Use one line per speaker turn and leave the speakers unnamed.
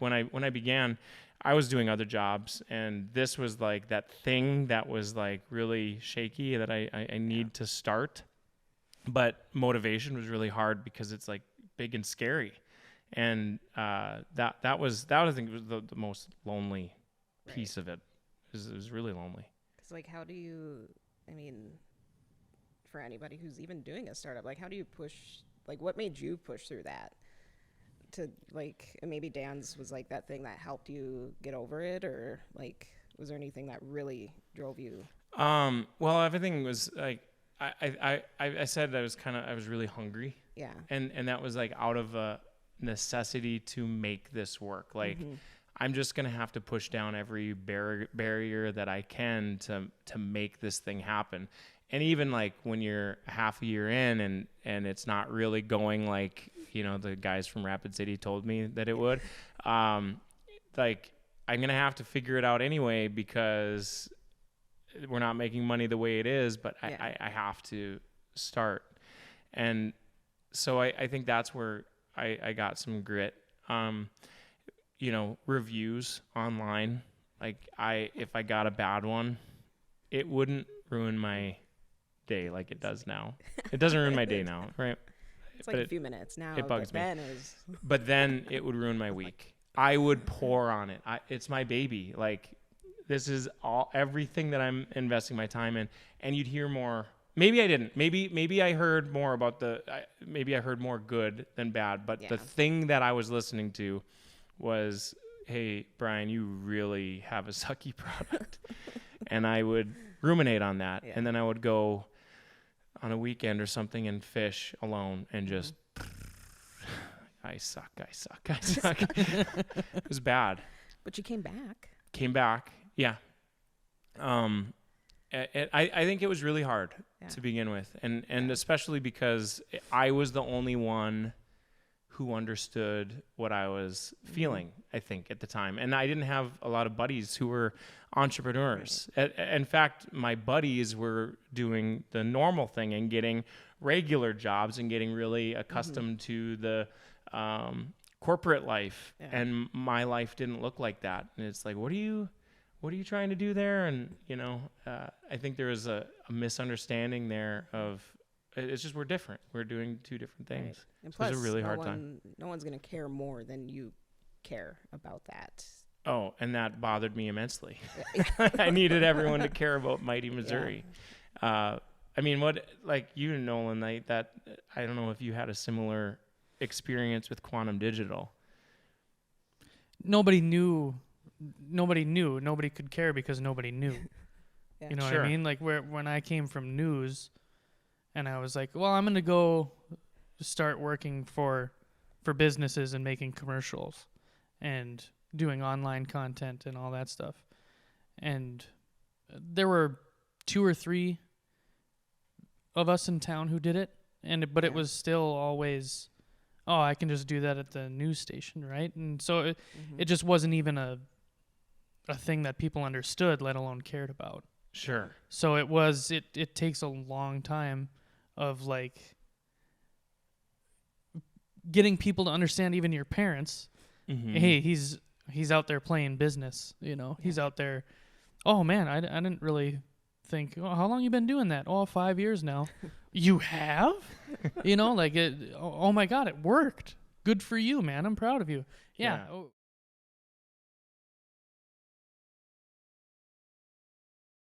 when I began, I was doing other jobs, and this was like that thing that was like really shaky that I need to start. But motivation was really hard because it's like big and scary. And that was I think was the most lonely piece of it. It was really lonely.
Because like, how do you? I mean, for anybody who's even doing a startup, like, how do you push? Like, what made you push through that? To like, maybe Dan's was like that thing that helped you get over it, or like, was there anything that really drove you?
Well, everything was like I said I was really hungry.
Yeah.
And that was like out of a necessity to make this work. Like I'm just gonna have to push down every barrier that I can to make this thing happen. And even like when you're half a year in and it's not really going like, the guys from Rapid City told me that it would, like I'm going to have to figure it out anyway because we're not making money the way it is, but I have to start. And so I think that's where I got some grit. Reviews online, like if I got a bad one, it wouldn't ruin my day like it does now. It doesn't ruin my day now, right?
It's like a few minutes now.
It bugs me.
Then
But then it would ruin my week. I would pour on it. It's my baby. Like this is everything that I'm investing my time in. And you'd hear more. Maybe I didn't. Maybe I heard more about maybe I heard more good than bad. But the thing that I was listening to was, hey, Brian, you really have a sucky product. And I would ruminate on that. Yeah. And then I would go on a weekend or something and fish alone and just, I suck. It was bad.
But you came back.
Yeah. I think it was really hard to begin with. And especially because I was the only one who understood what I was feeling, I think, at the time. And I didn't have a lot of buddies who were entrepreneurs. Right. In fact, my buddies were doing the normal thing and getting regular jobs and getting really accustomed to the corporate life. Yeah. And my life didn't look like that. And it's like, what are you trying to do there? And, I think there was a misunderstanding there of, it's just we're different. We're doing two different things. Right.
And plus,
it was a really hard time.
No one's going to care more than you care about that.
Oh, and that bothered me immensely. I needed everyone to care about Mighty Missouri. Yeah. I mean, Nolan, I don't know if you had a similar experience with Quantum Digital.
Nobody knew. Nobody could care because nobody knew. Yeah. You know what I mean? Like when I came from news and I was like, well, I'm going to go start working for businesses and making commercials and doing online content and all that stuff. And there were 2 or 3 of us in town who did it. But it was still always, I can just do that at the news station, right? And so it just wasn't even a thing that people understood, let alone cared about.
Sure.
So it takes a long time of like getting people to understand, even your parents. Hey, he's out there playing business, he's out there. Oh man, I didn't really think, how long you been doing that? 5 years now. You have? Like it, oh my God, it worked. Good for you, man. I'm proud of you. Yeah. Oh.